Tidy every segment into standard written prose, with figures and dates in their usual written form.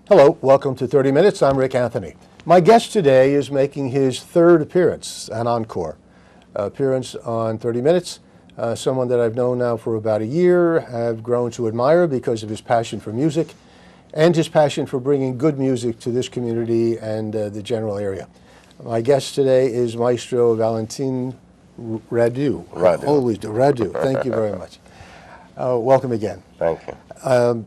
Hello, welcome to 30 Minutes. I'm Rick Anthony. My guest today is making his third appearance, an encore appearance on 30 Minutes. Someone that I've known now for about a year, have grown to admire because of his passion for music and his passion for bringing good music to this community and the general area. My guest today is Maestro Valentin Radu. Radu. Thank you very much. Welcome again. Thank you.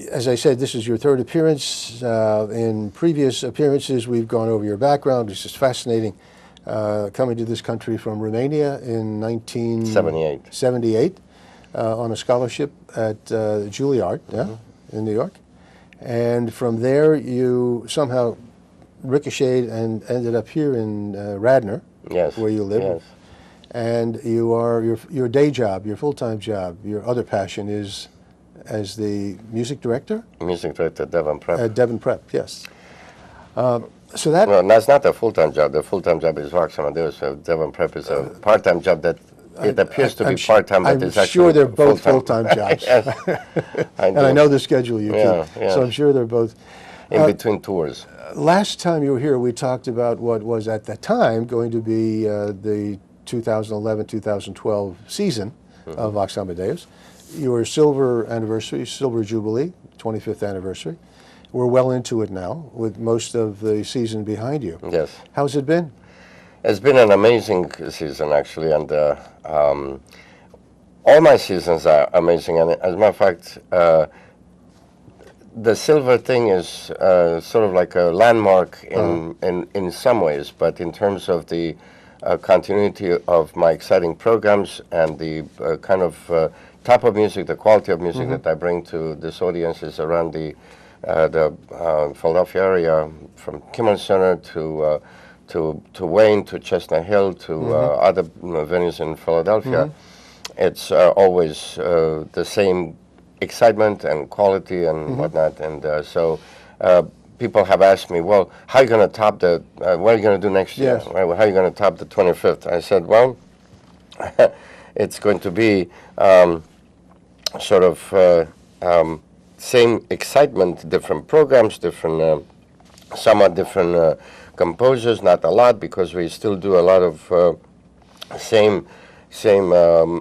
As I said, this is your third appearance. In previous appearances, we've gone over your background, which is fascinating. Coming to this country from Romania in 1978 on a scholarship at Juilliard, in New York. And from there, you somehow ricocheted and ended up here in Radnor, where you live. Yes. And you are your day job, your full-time job, your other passion is as the music director? Music director at Devon Prep. At Devon Prep, yes. So that... No, that's not a full-time job. The full-time job is Vox Amadeus. So Devon Prep is a part-time job that it appears to be part-time, but it's actually I'm sure they're both full-time jobs. Yes, and I know the schedule you keep, so I'm sure they're both... In between tours. Last time you were here, we talked about what was at the time going to be the 2011-2012 season of Vox Amadeus. Your silver anniversary, silver jubilee, 25th anniversary. We're well into it now, with most of the season behind you. Yes. How's it been? It's been an amazing season, actually, and all my seasons are amazing. And as a matter of fact, the silver thing is sort of like a landmark in some ways, but in terms of the continuity of my exciting programs and the kind of type of music, the quality of music that I bring to this audience is around the Philadelphia area, from Kimmel Center to Wayne, to Chestnut Hill, to other venues in Philadelphia. It's always the same excitement and quality and whatnot. And so people have asked me, well, how are you going to top the, what are you going to do next year? Yes. Right? How are you going to top the 25th? I said, well, it's going to be sort of same excitement, different programs, different, somewhat different composers, not a lot, because we still do a lot of same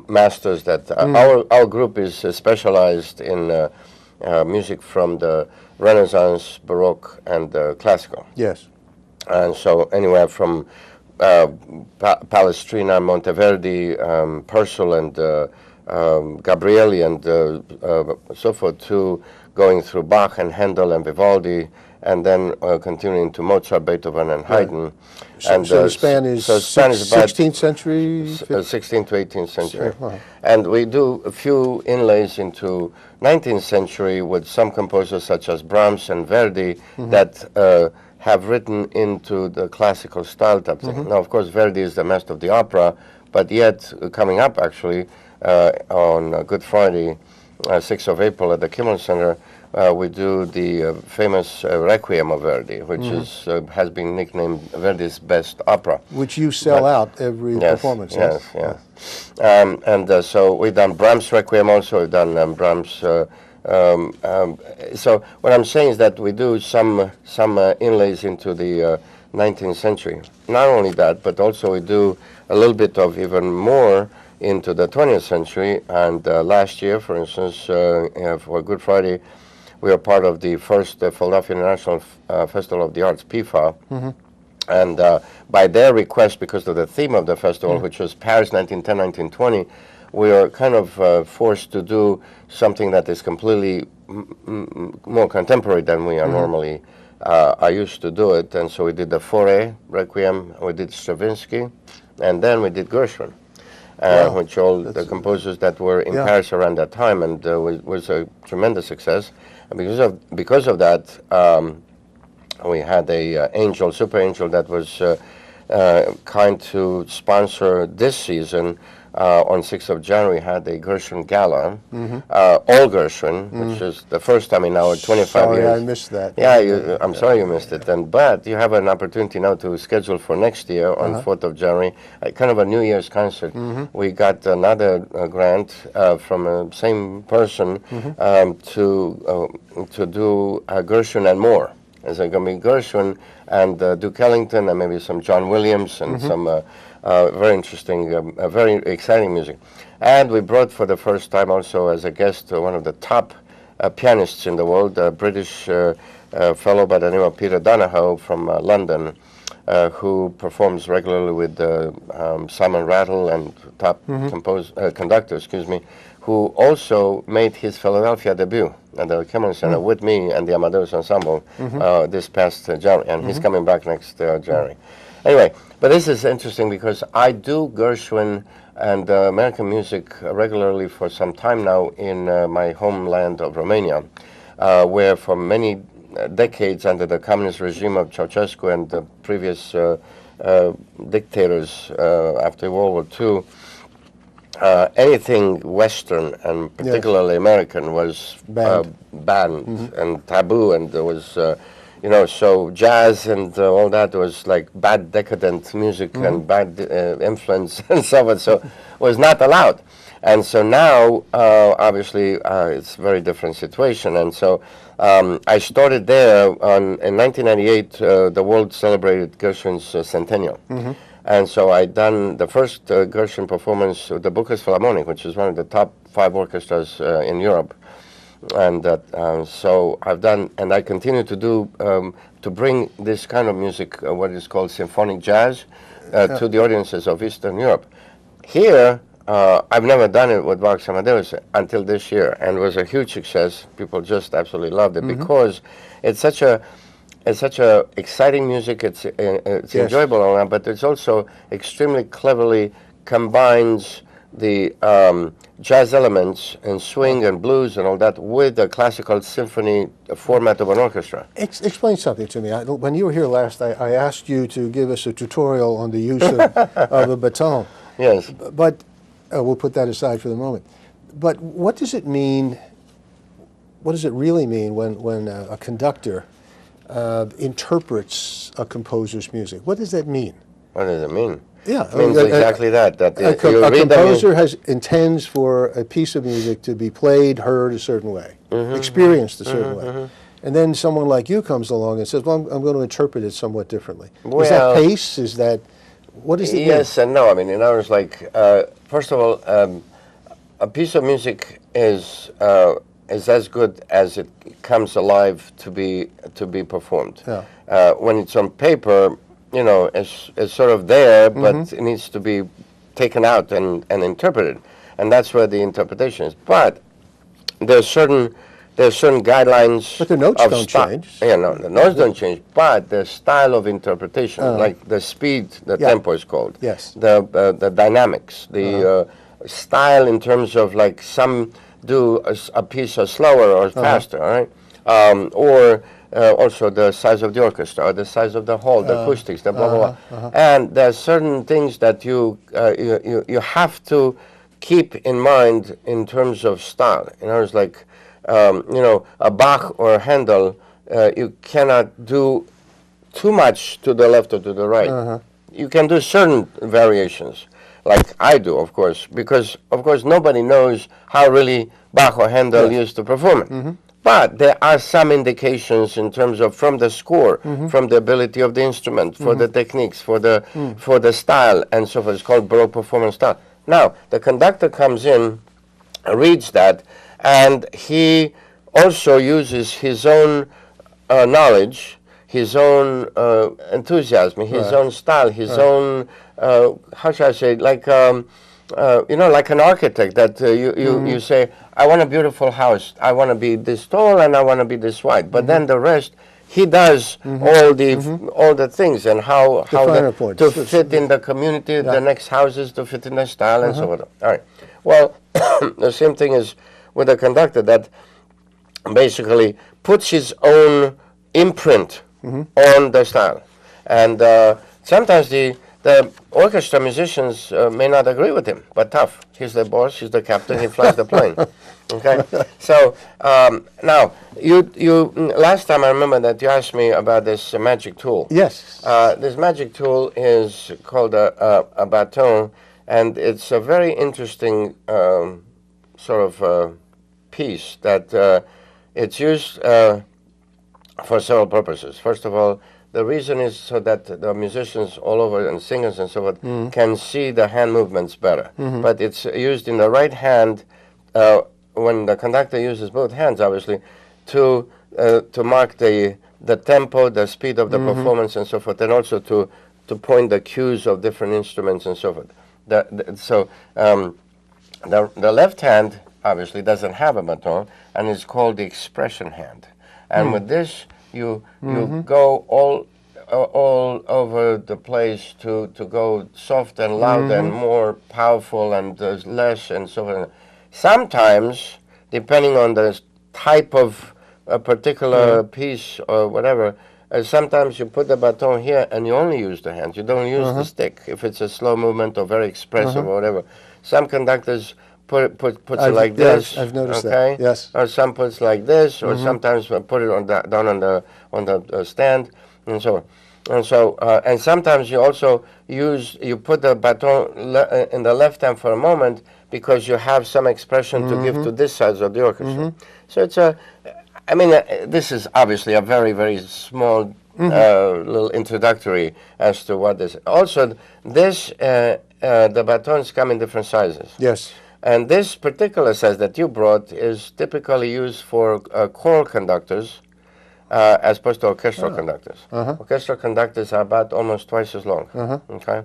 masters that our group is specialized in music from the Renaissance, Baroque, and classical. Yes. And so anywhere from Palestrina, Monteverdi, Purcell, and Gabrieli, and so forth, to going through Bach and Handel and Vivaldi, and then continuing to Mozart, Beethoven, and Haydn. So the span is, 16th century? 16th to 18th century. And we do a few inlays into 19th century with some composers such as Brahms and Verdi that have written into the classical style type thing. Now, of course, Verdi is the master of the opera, but yet coming up actually on Good Friday, 6th of April at the Kimmel Center, we do the famous Requiem of Verdi, which is has been nicknamed Verdi's best opera. Which you sell out every performance. Yes. So we've done Brahms Requiem also, we've done Brahms. So what I'm saying is that we do some inlays into the 19th century. Not only that, but also we do a little bit of even more into the 20th century. And last year, for instance, for Good Friday, we are part of the first Philadelphia International Festival of the Arts, PIFA. And by their request, because of the theme of the festival, which was Paris 1910-1920, we are kind of forced to do something that is completely more contemporary than we are normally are used to do it. And so we did the Fauré Requiem, we did Stravinsky, and then we did Gershwin. Which all the composers that were in Paris around that time, and was a tremendous success. And because of that, we had a super angel that was kind to sponsor this season on 6th of January had a Gershwin Gala, all Gershwin, which is the first time in our 25 Sorry, years. I missed that. Yeah, I'm sorry you missed it. But you have an opportunity now to schedule for next year on 4th of January, kind of a New Year's concert. We got another grant from the same person to do Gershwin and more. It's going to be Gershwin and Duke Ellington and maybe some John Williams and some very interesting, very exciting music. And we brought for the first time also as a guest one of the top pianists in the world, a British fellow by the name of Peter Donahoe from London, who performs regularly with Simon Rattle and top conductor, who also made his Philadelphia debut at the Cameron Center with me and the Amadeus Ensemble this past January, and he's coming back next January. Anyway, but this is interesting because I do Gershwin and American music regularly for some time now in my homeland of Romania, where for many decades under the communist regime of Ceausescu and the previous dictators after World War II, anything Western and particularly American was banned and taboo, and there was, so jazz and all that was like bad decadent music and bad influence and so on, so was not allowed. And so now, obviously, it's a very different situation. And so I started there in 1998, the world celebrated Gershwin's centennial. And so I done the first Gershwin performance with the Bucharest Philharmonic, which is one of the top 5 orchestras in Europe. And so I've done, and I continue to do, to bring this kind of music, what is called symphonic jazz, to the audiences of Eastern Europe. Here, I've never done it with Vox Amadeus until this year, and it was a huge success. People just absolutely loved it because it's such a exciting music. It's enjoyable, and all that, but it's also extremely cleverly combines the jazz elements and swing and blues and all that with the classical symphony format of an orchestra. Explain something to me. When you were here last, I asked you to give us a tutorial on the use of a baton. Yes. But we'll put that aside for the moment. But what does it mean, what does it really mean when a conductor interprets a composer's music? What does that mean? What does it mean? Yeah, it means exactly that. A composer intends for a piece of music to be played, heard a certain way, experienced a certain way. And then someone like you comes along and says, well, I'm going to interpret it somewhat differently. Is that pace? Is that, what does it mean? Yes and no. I mean, in ours, like, first of all, a piece of music is as good as it comes alive to be performed. Yeah. When it's on paper, it's sort of there, but it needs to be taken out and interpreted, and that's where the interpretation is. But there's certain guidelines. But the notes don't change. Yeah, no, the notes don't change, but the style of interpretation, like the speed, the tempo is called. Yes. The dynamics, the style in terms of, like, some do a piece slower or faster, all right? Or also the size of the orchestra, or the size of the hall, the acoustics, the blah, blah, blah. And there are certain things that you have to keep in mind in terms of style. In other words, like, a Bach or a Handel, you cannot do too much to the left or to the right. You can do certain variations, like I do, of course, because, of course, nobody knows how really Bach or Handel used to perform it. But there are some indications in terms of from the score, from the ability of the instrument, for the techniques, for the style, and so forth. It's called Baroque performance style. Now, the conductor comes in, reads that, and he also uses his own knowledge, his own enthusiasm, his own style, his own, how should I say, like, like an architect that you say, I want a beautiful house, I want to be this tall and I want to be this wide, but then the rest, he does all the things, and how to fit in the community, the next houses to fit in the style and so on. All right. Well, the same thing is with a conductor that basically puts his own imprint on the style, and sometimes the The orchestra musicians may not agree with him, but tough. He's the boss, he's the captain, he flies the plane. Okay? So, now, last time I remember that you asked me about this magic tool. Yes. This magic tool is called a baton, and it's a very interesting sort of piece that it's used for several purposes. First of all, the reason is so that the musicians all over and singers and so forth can see the hand movements better. But it's used in the right hand when the conductor uses both hands, obviously, to mark the tempo, the speed of the performance and so forth, and also to point the cues of different instruments and so forth. The left hand obviously doesn't have a baton, and it's called the expression hand. And with this, you go all over the place to go soft and loud and more powerful and less and so on. Sometimes, depending on the type of a particular piece or whatever, sometimes you put the baton here and you only use the hands. You don't use the stick if it's a slow movement or very expressive or whatever. Some conductors puts it like this. I've noticed okay? that. Yes. Or some puts like this, or sometimes put it down on the stand, and so on. And so, and sometimes you also you put the baton in the left hand for a moment because you have some expression to give to this side of the orchestra. So it's I mean, this is obviously a very, very small little introductory as to what this. Also, the batons come in different sizes. Yes. And this particular size that you brought is typically used for choral conductors as opposed to orchestral conductors. Orchestral conductors are about almost twice as long. Okay,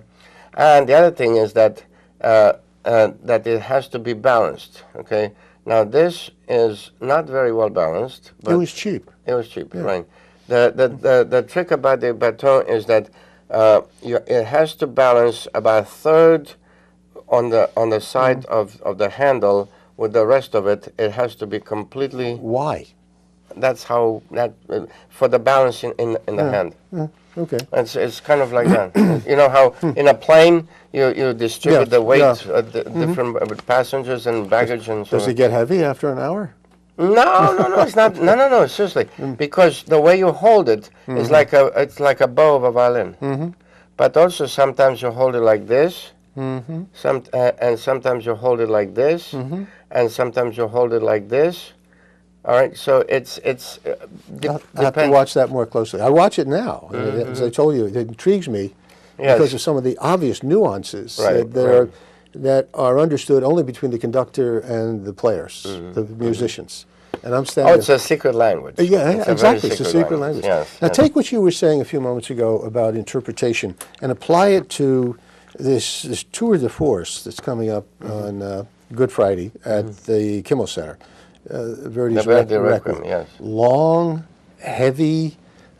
and the other thing is that that it has to be balanced. Okay, now this is not very well balanced. But it was cheap. It was cheap, right? The trick about the baton is that it has to balance about a third on the side of the handle. With the rest of it, it has to be completely. Why? That's how for the balance in the hand. Okay. It's kind of like that. You know how in a plane you distribute the weight different passengers and baggage and so. Does it get heavy after an hour? No, it's not. No, seriously, because the way you hold it is like a bow of a violin. But also sometimes you hold it like this. And sometimes you hold it like this, and sometimes you hold it like this. All right, so it's I have to watch that more closely. I watch it now. As I told you, it intrigues me because of some of the obvious nuances that are understood only between the conductor and the players, the musicians. And I'm standing. Oh, it's a secret language. Yeah, exactly. It's a secret language. Yes, now, take what you were saying a few moments ago about interpretation and apply it to this tour de force that's coming up on Good Friday at the Kimmel Center. Verdi's Requiem. Yes. Long, heavy,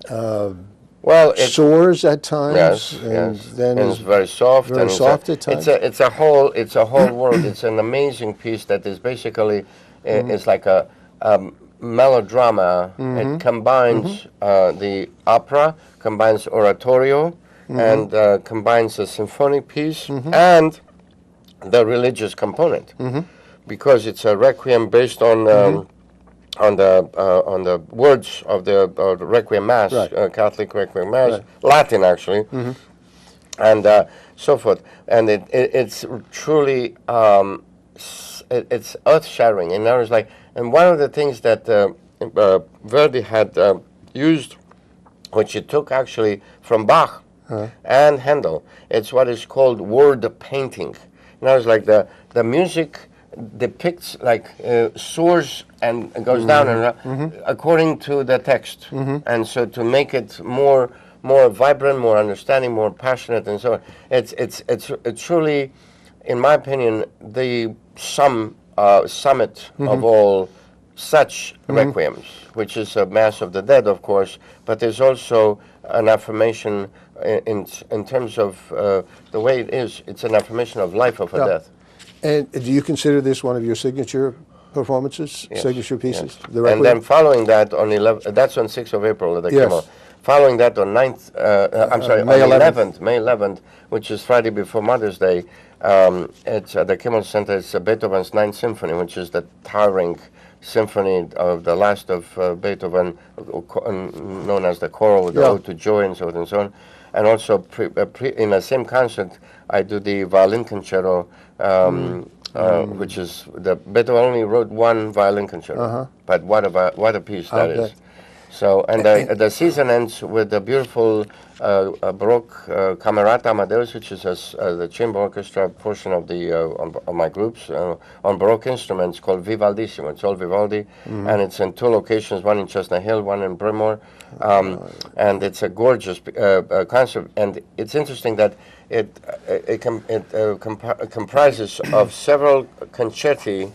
soars at times, and then it's very soft. Very soft at times. It's a whole world. It's an amazing piece that is basically it's like a melodrama. It combines the opera, combines oratorio, and combines a symphonic piece and the religious component, because it's a requiem based on the words of the Requiem Mass, Catholic Requiem Mass, Latin actually, and so forth. And it's truly it's earth-shattering. And I was like, and one of the things that Verdi had used, which he took actually from Bach and Handel, it's what is called word painting. And I was like, the music depicts like soars and goes down and according to the text, and so to make it more vibrant, more understanding, more passionate, and so on. It's truly, in my opinion, the summit of all such requiems, which is a Mass of the Dead, of course, but there's also an affirmation in terms of the way it is. It's an affirmation of life or death. And do you consider this one of your signature performances, signature pieces? Yes. And then following that, on that's on 6th of April at the Kimmel. Following that on 9th, I'm sorry, May on 11th. May 11th, which is Friday before Mother's Day, it's at the Kimmel Center. It's Beethoven's Ninth Symphony, which is the towering symphony of the last of Beethoven, known as the choral with the Ode to Joy and so on and so on. And also in the same concert, I do the violin concerto, which is Beethoven only wrote one violin concerto, but what a piece that is. So, and the season ends with the beautiful Baroque Camerata Amadeus, which is the chamber orchestra portion of the of my groups on Baroque instruments called Vivaldissimo. It's all Vivaldi, and it's in two locations: one in Chestnut Hill, one in Bremore, and it's a gorgeous concert. And it's interesting that it comprises of several concerti.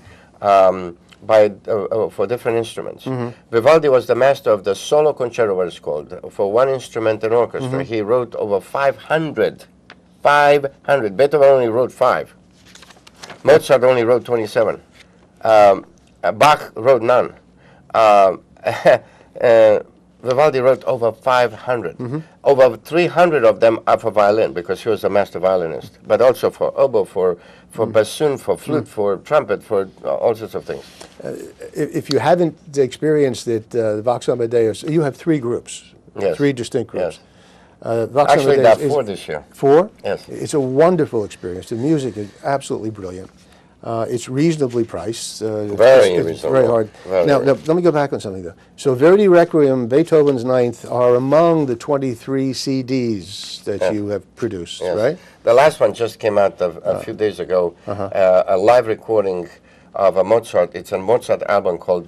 For different instruments. Vivaldi was the master of the solo concerto, what it's called, for one instrument and orchestra. He wrote over 500. 500. Beethoven only wrote 5. Mozart only wrote 27. Bach wrote none. Vivaldi wrote over 500. Over 300 of them are for violin, because he was a master violinist, but also for oboe, for bassoon, for flute, for trumpet, for all sorts of things. If you haven't experienced it, the Vox Amadeus, you have 3 groups, Yes. 3 distinct groups. Yes. Vox Actually, Amadeus there are 4 this year. 4? Yes. It's a wonderful experience. The music is absolutely brilliant. It's reasonably priced. Very reasonable. It's very hard. Very Now, reasonable. let me go back on something, though. So Verdi Requiem, Beethoven's Ninth are among the 23 CDs that you have produced, Yes. right? The last one just came out a few days ago, a live recording of a Mozart. It's a Mozart album called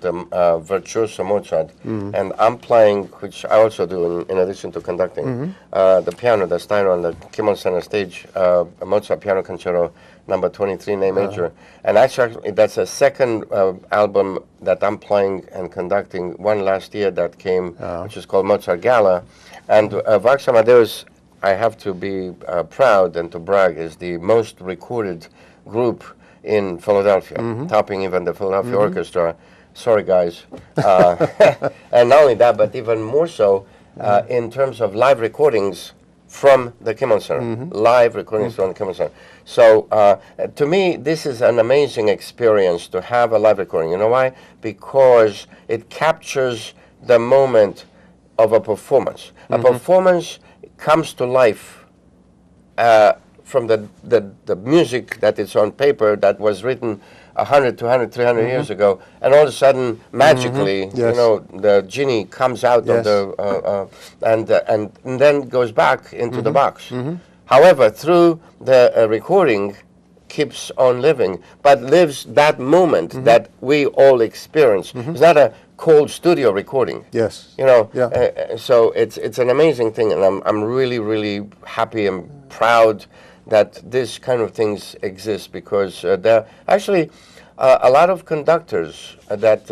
Virtuoso Mozart, and I'm playing, which I also do in addition to conducting, the piano, the Steiner on the Kimmel Center stage, a Mozart Piano Concerto number 23 in A major. And actually, that's a second album that I'm playing and conducting. One last year that came, which is called Mozart Gala. And Vox Amadeus, I have to be proud and to brag, is the most recorded group in Philadelphia, topping even the Philadelphia Orchestra. Sorry, guys. And not only that, but even more so in terms of live recordings from the Kimmel Center. Live recordings from the Kimmel Center. So to me, this is an amazing experience to have a live recording. You know why? Because it captures the moment of a performance. A performance comes to life from the music that is on paper that was written 100, 200, 300 years ago, and all of a sudden, magically, you know, the genie comes out of the and then goes back into the box. However, through the recording, keeps on living, but lives that moment that we all experience. It's not a cold studio recording. Yes. You know, so it's an amazing thing, and I'm really, really happy and proud that this kind of things exist, because there are actually a lot of conductors that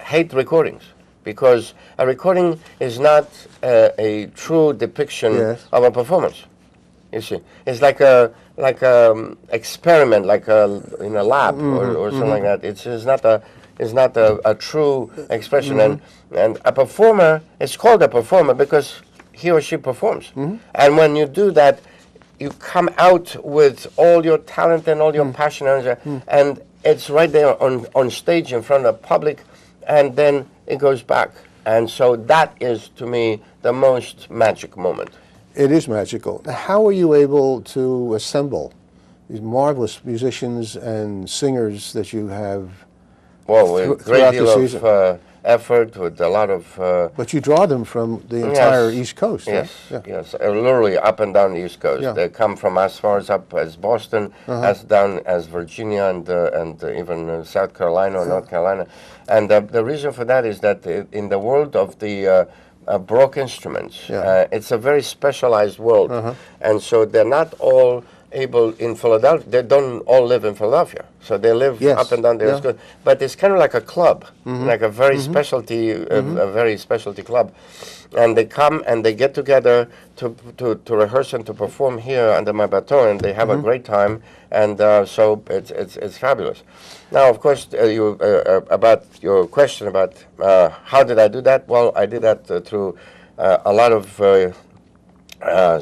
hate recordings, because a recording is not a true depiction of a performance. You see, it's like a experiment, like in a lab or something like that. It's not a true expression, and a performer is called a performer because he or she performs. And when you do that, you come out with all your talent and all your passion, and it's right there on stage in front of the public, and then it goes back. And so that is, to me, the most magic moment. It is magical. How are you able to assemble these marvelous musicians and singers that you have? Well, with a great deal of effort, with a lot of... but you draw them from the entire East Coast, yes, right? Yes, literally up and down the East Coast. They come from as far as up as Boston, as down as Virginia, and even South Carolina or North Carolina. And the reason for that is that in the world of the Baroque instruments, it's a very specialized world. And so they're not all able in Philadelphia. They don't all live in Philadelphia, so they live up and down the East Coast. But it's kind of like a club, like a very specialty, a very specialty club, and they come and they get together to rehearse and to perform here under my baton, and they have a great time, and so it's fabulous. Now, of course, about your question about how did I do that? Well, I did that through a lot of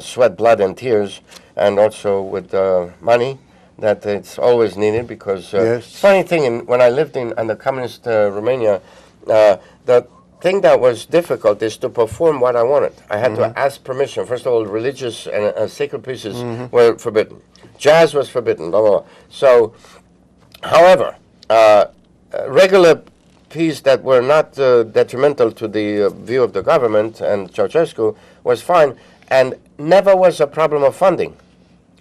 sweat, blood, and tears, and also with money that it's always needed because Yes. funny thing, when I lived in the communist Romania, the thing that was difficult is to perform what I wanted. I had to ask permission. First of all, religious and sacred pieces were forbidden. Jazz was forbidden, blah, blah, blah. So, however, regular pieces that were not detrimental to the view of the government and Ceausescu was fine, and never was a problem of funding.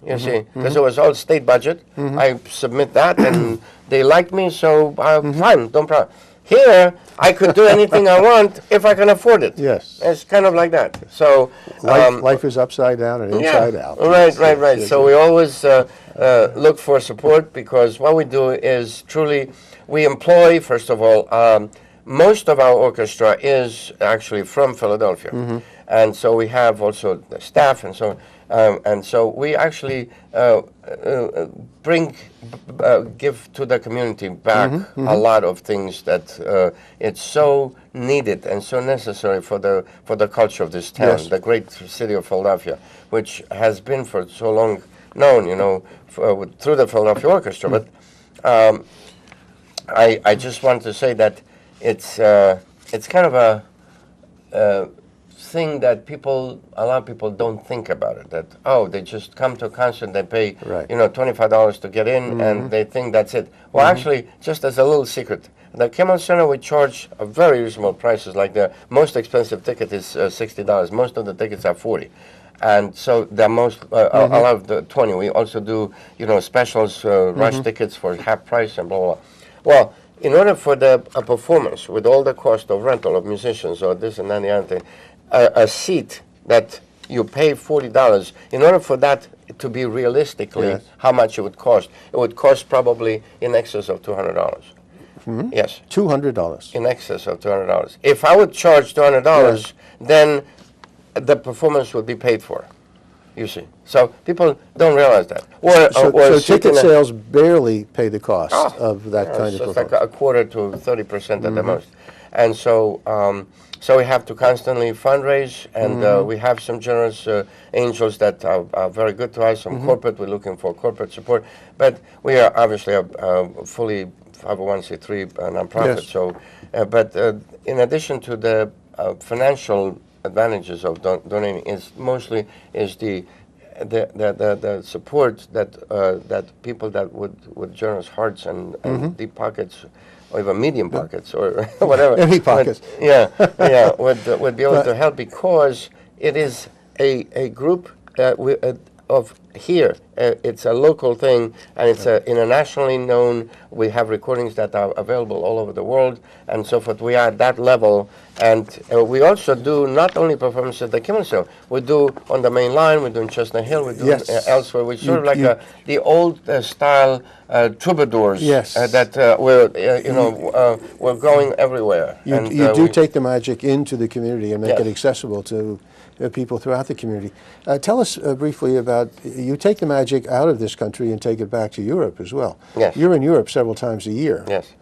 You see, because it was all state budget. I submit that, and they liked me, so fine, don't problem. Here, I could do anything I want if I can afford it. Yes. It's kind of like that. So Life is upside down and inside out. Right, right, right. So we always look for support because what we do is truly, we employ, first of all, most of our orchestra is actually from Philadelphia. And so we have also the staff and so on. And so we actually give to the community back a lot of things that it's so needed and so necessary for the culture of this town, Yes. the great city of Philadelphia, which has been for so long known, you know, through the Philadelphia Orchestra. But I just want to say that it's kind of a thing that a lot of people don't think about it. That they just come to a concert, they pay Right. $25 to get in, and they think that's it. Well, actually, just as a little secret, the Kimmel Center we charge a very reasonable prices. Like the most expensive ticket is $60. Most of the tickets are $40. And so the most a lot of the 20. We also do specials, rush tickets for half price and blah blah blah. Well, in order for a performance with all the cost of rental of musicians or this and that and the other thing, a seat that you pay $40, in order for that to be realistically Yes. how much it would cost probably in excess of $200. Yes, $200. in excess of $200. If I would charge $200, then the performance would be paid for. You see, so people don't realize that. So ticket sales barely pay the cost of that kind of so it's performance. like a quarter to 30% at the most. And so so we have to constantly fundraise, and we have some generous angels that are very good to us. Some corporate, we're looking for corporate support. But we are obviously a fully 501c3 nonprofit. Yes. So, but in addition to the financial advantages of donating, is mostly the support that people that with generous hearts and deep pockets, or even medium pockets, or whatever. Any pockets. Would be able to help, because it is a group of here. It's a local thing, and it's internationally known. We have recordings that are available all over the world, and so forth. We are at that level, and we also do not only performances at the Kimmel Show. We do on the main line. We do in Chestnut Hill. We do elsewhere. We sort of like the old style troubadours. Yes. That we're going everywhere. You do take the magic into the community and make it accessible to people throughout the community. Tell us briefly about, you take the magic out of this country and take it back to Europe as well. Yes. You're in Europe several times a year. Yes.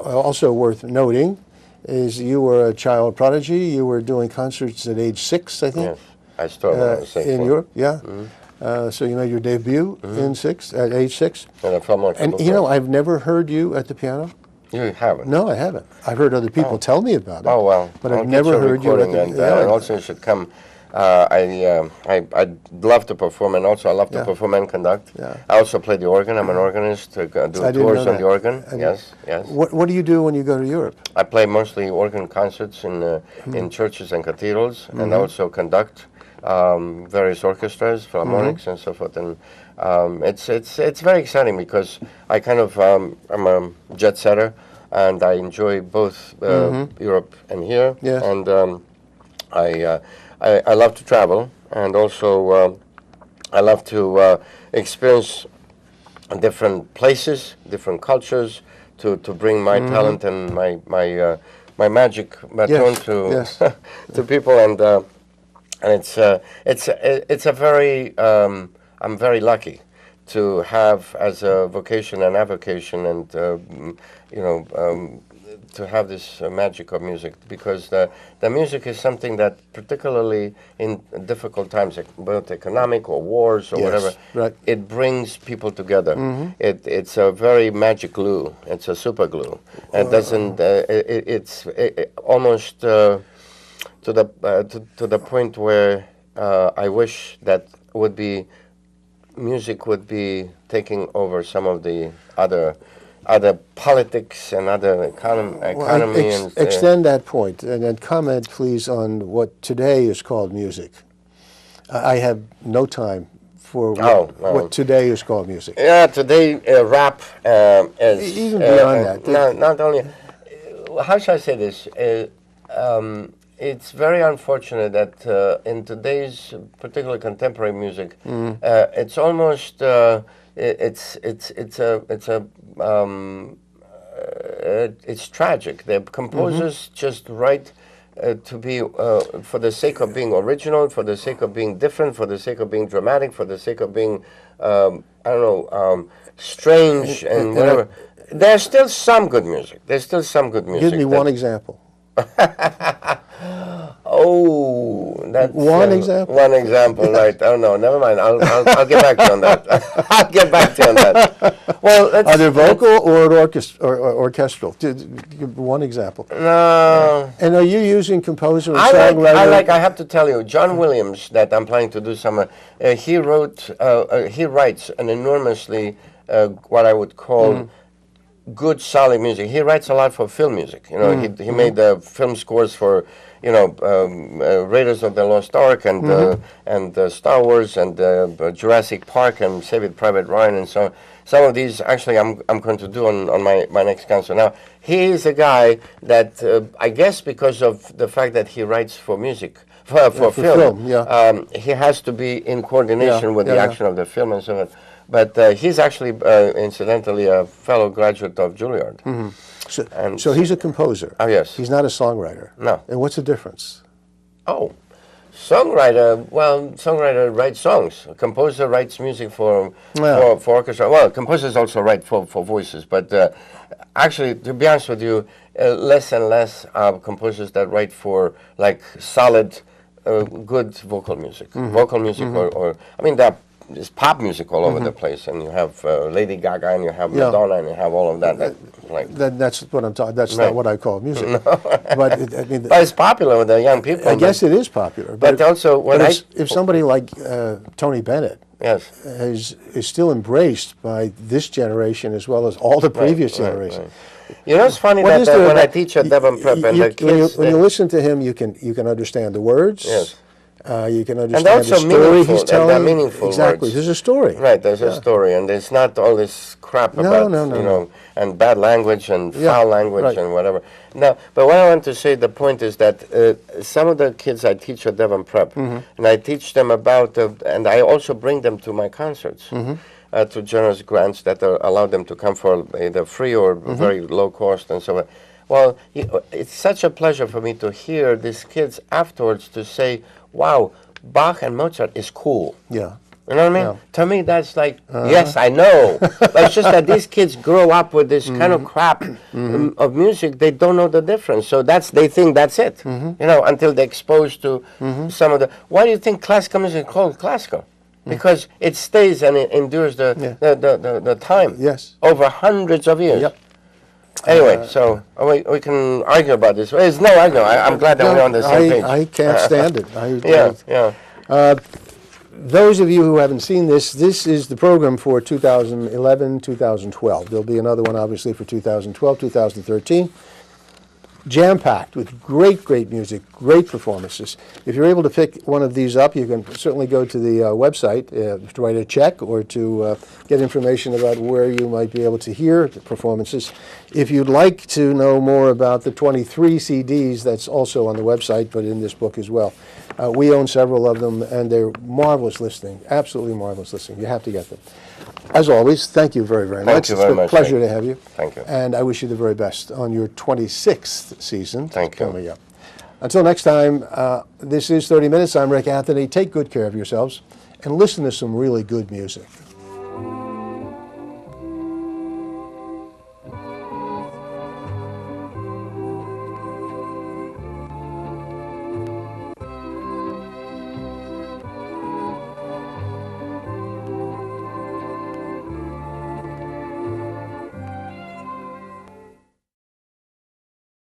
Also worth noting is you were a child prodigy. You were doing concerts at age 6, I think. Yes. I started when I was 6. In Europe, yeah. So you made your debut at age 6. And I've never heard you at the piano. You haven't? No, I haven't. I've heard other people tell me about it. Oh, well. But I've never heard you at the piano. And also you should come. I'd love to perform, and also I love to perform and conduct. Yeah. I also play the organ. I'm an organist. Do tours on the organ. Yes, yes. What do you do when you go to Europe? I play mostly organ concerts in churches and cathedrals, and also conduct various orchestras, philharmonics, and so forth. And it's very exciting because I kind of I'm a jet setter, and I enjoy both Europe and here. Yes. And I love to travel, and also I love to experience different places, different cultures, to bring my talent and my magic baton to people, and it's a very I'm very lucky to have as a vocation and avocation, and to have this magic of music, because the music is something that, particularly in difficult times, both economic or wars or Yes, whatever, right. it brings people together. It's a very magic glue. It's a super glue. It doesn't. It's almost to the point where I wish that would be music would be taking over some of the other politics and other economy and extend that point and then comment, please, on what today is called music. I have no time for what today is called music. Yeah, today rap is even beyond that. Not only. How should I say this? It's very unfortunate that in today's particularly contemporary music, it's almost it's tragic. The composers just write to be for the sake of being original, for the sake of being different, for the sake of being dramatic, for the sake of being strange and whatever. There's still some good music. Give me one example. Oh, that's one example. One example, right? Oh no, never mind. I'll get back to you on that. I'll get back to you on that. Well, are they vocal or orchestral? Give one example. No. And are you using composer and songwriter? I have to tell you, John Williams, that I'm planning to do some. He writes an enormously what I would call good, solid music. He writes a lot for film music. You know, he made the film scores for, Raiders of the Lost Ark and Star Wars and Jurassic Park and Saving Private Ryan and so on. Some of these, actually, I'm going to do on my next concert. Now, he is a guy that, I guess because of the fact that he writes for music, for film, he has to be in coordination with the action of the film and so on. But he's actually, incidentally, a fellow graduate of Juilliard. So he's a composer. Oh, yes. He's not a songwriter. No. And what's the difference? Oh, songwriter writes songs. A composer writes music for orchestra. Well, composers also write for voices. But actually, to be honest with you, less and less composers that write for, like, solid, good vocal music. Vocal music or I mean, there's pop music all over the place, and you have Lady Gaga, and you have Madonna, and you have all of that. That's what I'm talking. That's not what I call music. No. But it's popular with the young people. I guess it is popular. But also, if somebody like Tony Bennett, is still embraced by this generation as well as all the previous generations. Right. You know, it's funny that when I teach at Devon Prep, and the kids, when you listen to him, you can understand the words. Yes. You can understand the story he's telling. They're meaningful exactly. words. There's a story. Right, there's a story, and there's not all this crap about, and bad language and foul language and whatever. Now, but what I want to say, the point is that some of the kids I teach at Devon Prep, and I teach them about, and I also bring them to my concerts, to generous grants that allow them to come for either free or very low cost and so on. Well, it's such a pleasure for me to hear these kids afterwards to say, wow, Bach and Mozart is cool. Yeah. You know what I mean? Yeah. To me, that's like, yes, I know. But it's just that these kids grow up with this kind of crap of music. They don't know the difference. So they think that's it, until they're exposed to some of the... Why do you think classical music is called classical? Because it stays and it endures the time. Yes. Over hundreds of years. Yep. Anyway, so we can argue about this. There's no argument. I'm glad that we're on the same page. I can't stand it. Yeah. Those of you who haven't seen this is the program for 2011, 2012. There'll be another one, obviously, for 2012, 2013. Jam-packed with great music, great performances. If you're able to pick one of these up, you can certainly go to the website to write a check or to get information about where you might be able to hear the performances. If you'd like to know more about the 23 CDs, that's also on the website, but in this book as well. We own several of them, and they're marvelous listening, absolutely marvelous listening. You have to get them. As always, thank you very much. Thank you very much. It's a pleasure to have you. Thank you. And I wish you the very best on your 26th season. Thank you. Coming up. Until next time, this is 30 Minutes. I'm Rick Anthony. Take good care of yourselves and listen to some really good music.